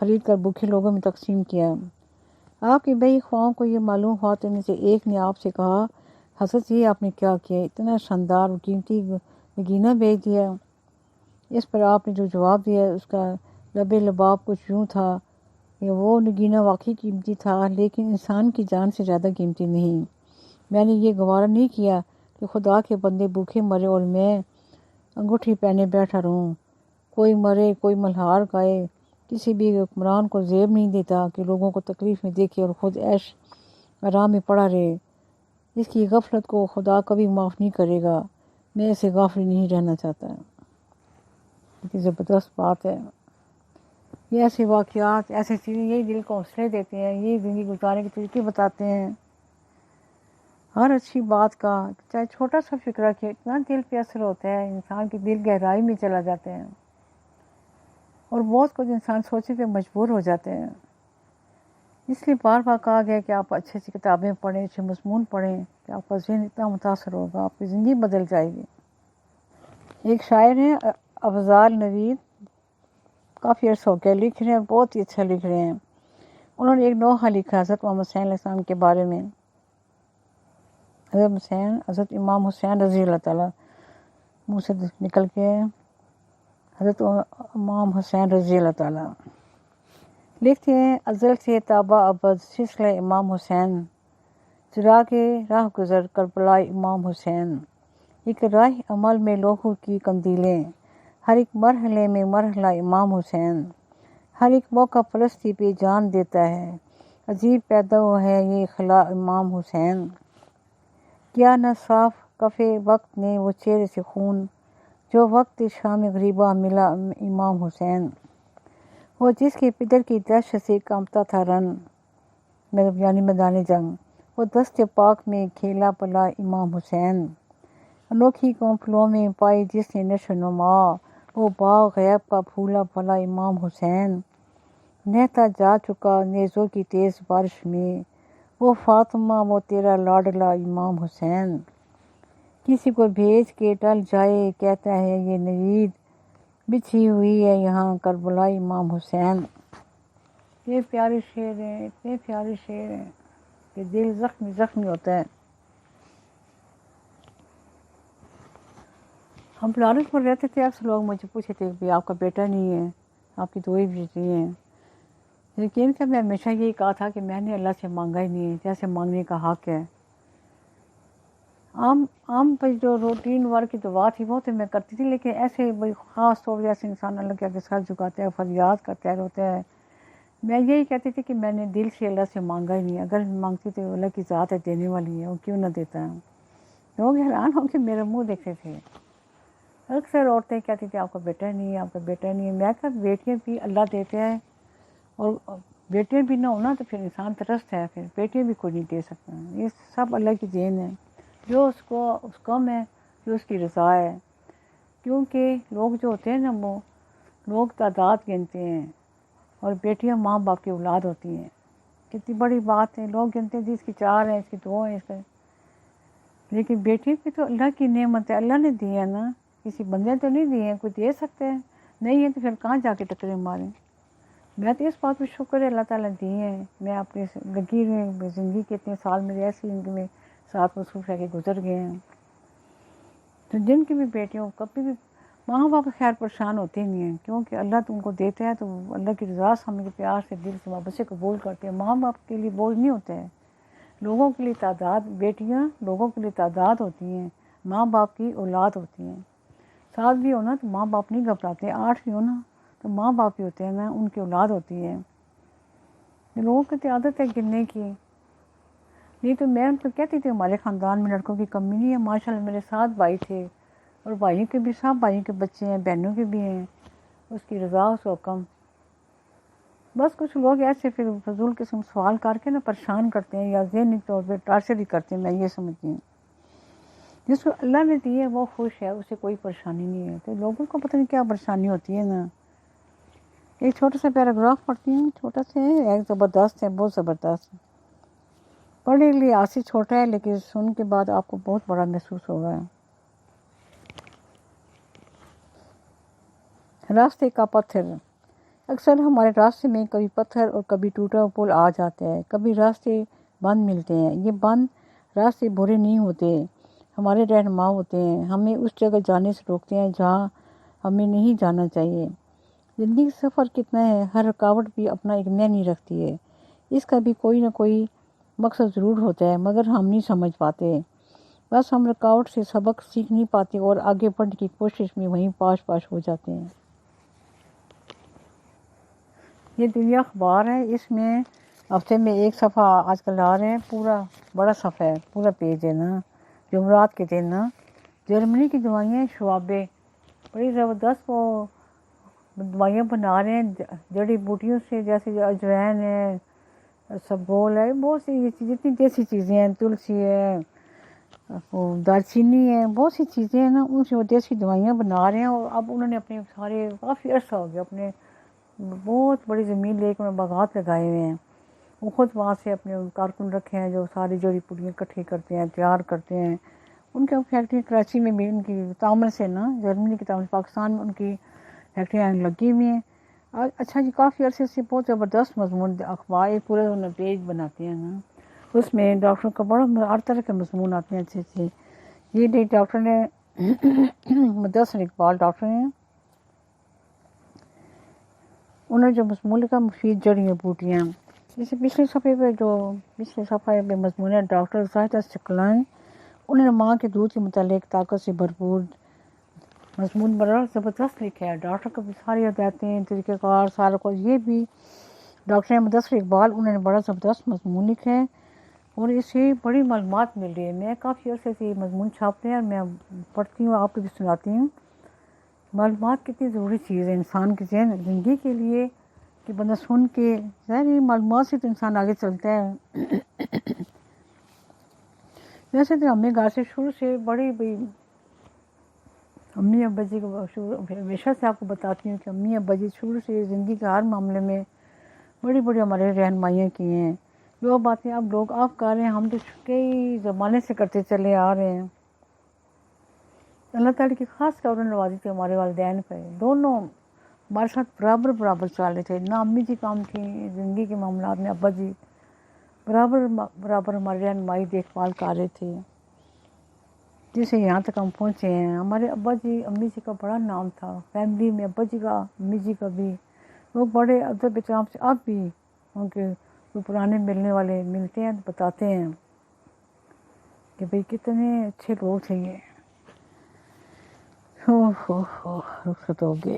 خرید کر بھوکے لوگوں میں تقسیم کیا۔ آپ کے بھائی خواہوں کو یہ معلوم ہوا تو ان سے ایک نے آپ سے کہا، حضرت یہ آپ نے کیا کیا، اتنا شاندار اور قیمتی نگینہ بیچ دیا۔ اس پر آپ نے جو جواب دیا اس کا لب لباب کچھ یوں تھا کہ وہ نگینہ واقعی قیمتی تھا لیکن انسان کی جان سے زیادہ قیمتی نہیں۔ میں نے یہ گوارا نہیں کیا کہ خدا کے بندے بھوکے مرے اور میں انگوٹھی پہنے بیٹھا رہوں۔ کوئی مرے، کوئی ملہار گائے، کسی بھی حکمران کو زیب نہیں دیتا کہ لوگوں کو تکلیف میں دیکھے اور خود عیش آرام میں پڑا رہے۔ اس کی غفلت کو خدا کبھی معاف نہیں کرے گا۔ میں اسے غافل نہیں رہنا چاہتا۔ کتنی زبردست بات ہے۔ یہ ایسے واقعات، ایسے چیزیں یہی دل کو حوصلے دیتے ہیں، یہی زندگی گزارنے کے طریقے بتاتے ہیں۔ ہر اچھی بات کا چاہے چھوٹا سا فکرہ کیا اتنا دل پہ اثر ہوتا ہے، انسان کی دل گہرائی میں چلا جاتے ہیں اور بہت کچھ انسان سوچنے پہ مجبور ہو جاتے ہیں۔ اس لیے بار بار کہا گیا کہ آپ اچھی اچھی کتابیں پڑھیں، اچھے مضمون پڑھیں کہ آپ کا ذہن اتنا متاثر ہوگا، آپ کی زندگی بدل جائے گی۔ ایک شاعر ہیں افضال نوید، کافی عرصہ ہو گیا لکھ رہے ہیں، بہت ہی اچھا لکھ رہے ہیں۔ انہوں نے ایک نوحہ لکھا حضرت محمد صلی اللہ علیہ وسلم کے بارے میں۔ حضرت امام حسین رضی اللہ تعالیٰ منہ سے نکل کے حضرت امام حسین رضی اللہ تعالیٰ لکھتے ہیں، ازل سے تابہ ابد سلسلہ امام حسین، چراغ راہ گزر کربلا امام حسین، ایک راہ عمل میں لوہوں کی قندیلیں، ہر ایک مرحلے میں مرحلہ امام حسین، ہر ایک موقع پرستی پہ جان دیتا ہے، عجیب پیدا ہوا ہے یہ خلا امام حسین، کیا نہ صاف کفے وقت نے وہ چہرے سے خون، جو وقت شام غریبہ ملا امام حسین، وہ جس کے پدر کی دہشت سے کانپتا تھا رن، یعنی میدان جنگ، وہ دست پاک میں کھیلا پلا امام حسین، انوکھی کونپلوں میں پائی جس نے نشو نما، وہ باغ غیب کا پھولا پلا امام حسین، نہتا جا چکا نیزوں کی تیز بارش میں، وہ فاطمہ وہ تیرا لاڈلا امام حسین، کسی کو بھیج کے ٹل جائے کہتا ہے یہ نوید، بچھی ہوئی ہے یہاں کربلا امام حسین۔ یہ پیارے شعر ہیں، اتنے پیارے شعر ہیں کہ دل زخمی زخمی ہوتا ہے۔ ہم بنارس میں رہتے تھے، اکثر لوگ مجھے پوچھے تھے کہ آپ کا بیٹا نہیں ہے، آپ کی دوئی بیٹی ہیں، لیکن کہ میں ہمیشہ یہی کہا تھا کہ میں نے اللہ سے مانگا ہی نہیں ہے، جیسے مانگنے کا حق ہے۔ عام پر جو روٹین ورک کی دعا تھی وہ تو میں کرتی تھی، لیکن ایسے بڑی خاص طور جیسے انسان اللہ کے آگے سر جھکاتا ہے، فریاد کرتا ہے، روتا ہے، میں یہی کہتی تھی کہ میں نے دل سے اللہ سے مانگا ہی نہیں، اگر مانگتی تو اللہ کی ذات ہے دینے والی ہے، وہ کیوں نہ دیتا ہے۔ لوگ حیران ہو کے میرا منہ دیکھتے تھے۔ اکثر عورتیں کہتی تھیں آپ کا بیٹا نہیں ہے، آپ کا بیٹا نہیں ہے۔ میں کہا بیٹیاں بھی اللہ دیتے ہیں، اور بیٹیاں بھی نہ ہونا تو پھر انسان ترست ہے، پھر بیٹیاں بھی کوئی نہیں دے سکتا، یہ سب اللہ کی دین ہے، جو اس کو اس کم ہے، جو اس کی رضا ہے۔ کیونکہ لوگ جو ہوتے ہیں نا وہ لوگ تعداد گنتے ہیں، اور بیٹیاں ماں باپ کی اولاد ہوتی ہیں، کتنی بڑی بات ہے۔ لوگ گنتے ہیں جی اس کی 4 ہیں، اس کی 2 ہیں، اس کا، لیکن بیٹی بھی تو اللہ کی نعمت ہے، اللہ نے دی ہے نا، کسی بندے تو نہیں دی ہے، کوئی دے سکتے ہیں، نہیں ہے تو پھر کہاں جا کے ٹکرے ماریں۔ میں تو اس بات پہ شکر ہے اللہ تعالیٰ دی ہیں، میں اپنی لگی ہوئی زندگی کے اتنے سال میرے ایسی زندگی میں ساتھ مصروف رہ کے گزر گئے ہیں، تو جن کی بھی بیٹیوں کبھی بھی ماں باپ خیر پریشان ہوتے نہیں ہیں، کیونکہ اللہ تم کو دیتا ہے تو اللہ کی رضا سے ہم پیار سے دل سے محبت سے قبول کرتے ہیں۔ ماں باپ کے لیے بوجھ نہیں ہوتے ہیں، لوگوں کے لیے تعداد، بیٹیاں لوگوں کے لیے تعداد ہوتی ہیں، ماں باپ کی اولاد ہوتی ہیں۔ 7 بھی ہونا تو ماں باپ نہیں گھبراتے، 8 بھی ہونا تو ماں باپ ہی ہوتے ہیں نا، ان کی اولاد ہوتی ہے۔ لوگوں کی عادت ہے گننے کی، نہیں تو میں ان کو کہتی تھی ہمارے خاندان میں لڑکوں کی کمی نہیں ہے، ماشاءاللہ میرے 7 بھائی تھے، اور بھائیوں کے بھی، سب بھائیوں کے بچے ہیں، بہنوں کے بھی ہیں، اس کی رضا اس حکم۔ بس کچھ لوگ ایسے پھر فضول قسم سوال کر کے نا پریشان کرتے ہیں، یا ذہنی طور پہ ٹارچر ہی کرتے ہیں، میں یہ سمجھتی ہوں۔ جس کو اللہ نے دی ہے وہ خوش ہے، اسے کوئی پریشانی نہیں ہے، تو لوگوں کو پتہ نہیں کیا پریشانی ہوتی ہے نا۔ ایک چھوٹا سا پیراگراف پڑھتی ہوں، چھوٹا سا ہے، ایک زبردست ہے، بہت زبردست ہے، پڑھنے کے لیے آج سے چھوٹا ہے لیکن سن کے بعد آپ کو بہت بڑا محسوس ہوگا۔ راستے کا پتھر۔ اکثر ہمارے راستے میں کبھی پتھر اور کبھی ٹوٹا پل آ جاتا ہے، کبھی راستے بند ملتے ہیں۔ یہ بند راستے برے نہیں ہوتے، ہمارے رہنما ہوتے ہیں، ہمیں اس جگہ جانے سے روکتے ہیں جہاں ہمیں نہیں جانا چاہیے۔ زندگی کا سفر کتنا ہے، ہر رکاوٹ بھی اپنا ایک معنی رکھتی ہے، اس کا بھی کوئی نہ کوئی مقصد ضرور ہوتا ہے، مگر ہم نہیں سمجھ پاتے۔ بس ہم رکاوٹ سے سبق سیکھ نہیں پاتے اور آگے بڑھنے کی کوشش میں وہیں پاش ہو جاتے ہیں۔ یہ دنیا اخبار ہے، اس میں ہفتے میں ایک صفحہ آج کل آ رہے ہیں، پورا بڑا صفحہ ہے، پورا پیج ہے نا۔ جمعرات کے دن نا جرمنی کی دوائیں شوابے بڑی زبردست وہ دوائیاں بنا رہے ہیں جڑی بوٹیوں سے، جیسے اجوائن ہے، سبگول ہے، بہت سی جتنی دیسی چیزیں ہیں، تلسی ہے، وہ دار چینی ہے، بہت سی چیزیں ہیں نا، ان سے وہ دیسی دوائیاں بنا رہے ہیں۔ اور اب انہوں نے اپنے سارے کافی عرصہ ہو گیا اپنے بہت بڑی زمین لے کے انہوں نے باغات لگائے ہوئے ہیں، وہ خود وہاں سے اپنے کارکن رکھے ہیں جو ساری جڑی بوٹیاں اکٹھی کرتے ہیں، تیار کرتے ہیں۔ ان کی فیکٹری کراچی میں بھی ان کی تعمل سے نا، جرمنی کی تعمل پاکستان میں ان کی فیکٹریاں لگی ہوئی ہیں۔ اچھا جی، کافی عرصے سے بہت زبردست مضمون اخبار ایک پورے انہیں پیج بناتے ہیں نا، اس میں ڈاکٹر کا بڑا ہر طرح کے مضمون آتے ہیں اچھے اچھے۔ یہ ڈاکٹر نے مدثر اقبال ڈاکٹر ہیں، انہوں نے جو مضمون لکھا مفید جڑیاں بوٹیاں، جیسے پچھلے صفحے پہ مضمون ہے ڈاکٹر زاہدہ ثقلین، انہوں نے ماں کے دودھ کے متعلق طاقت سے بھرپور مضمون بڑا زبردست لکھا ہے۔ ڈاکٹر کا بھی ساری ہدایتیں، طریقہ کار، سارا کچھ، یہ بھی ڈاکٹر مدثر اقبال انہوں نے بڑا زبردست مضمون لکھا ہے اور اس سے بڑی معلومات مل رہی ہے۔ میں کافی عرصے سے یہ مضمون چھاپتے ہیں اور میں پڑھتی ہوں، آپ کو بھی سناتی ہوں۔ معلومات کتنی ضروری چیز ہے انسان کی زندگی کے لیے کہ بندہ سن کے ظاہر معلومات سے تو انسان آگے چلتا ہے۔ ویسے تو ہمیں گھر سے شروع سے بڑی امی ابا جی کو ہمیشہ سے آپ کو بتاتی ہوں کہ امی ابا جی شروع سے زندگی کے ہر معاملے میں بڑی بڑی ہمارے رہنمائیاں کی ہیں۔ جو باتیں اب لوگ آپ کر رہے ہیں ہم تو کئی زمانے سے کرتے چلے آ رہے ہیں۔ اللہ تعالیٰ کی خاص طور نوازی تھی ہمارے والدین پہ، دونوں ہمارے ساتھ برابر چل رہے تھے، نہ امی جی کام تھی زندگی کے معاملات میں، ابا جی برابر ہماری رہنمائی دیکھ بھال کر رہے تھے، جس سے یہاں تک ہم پہنچے ہیں۔ ہمارے ابا جی امی جی کا بڑا نام تھا فیملی میں، ابا جی کا امی جی کا بھی، وہ بڑے ادب احترام سے اب بھی ان کے جو پرانے ملنے والے ملتے ہیں تو بتاتے ہیں کہ بھئی کتنے اچھے لوگ تھے یہ۔ رخصت ہو گئے۔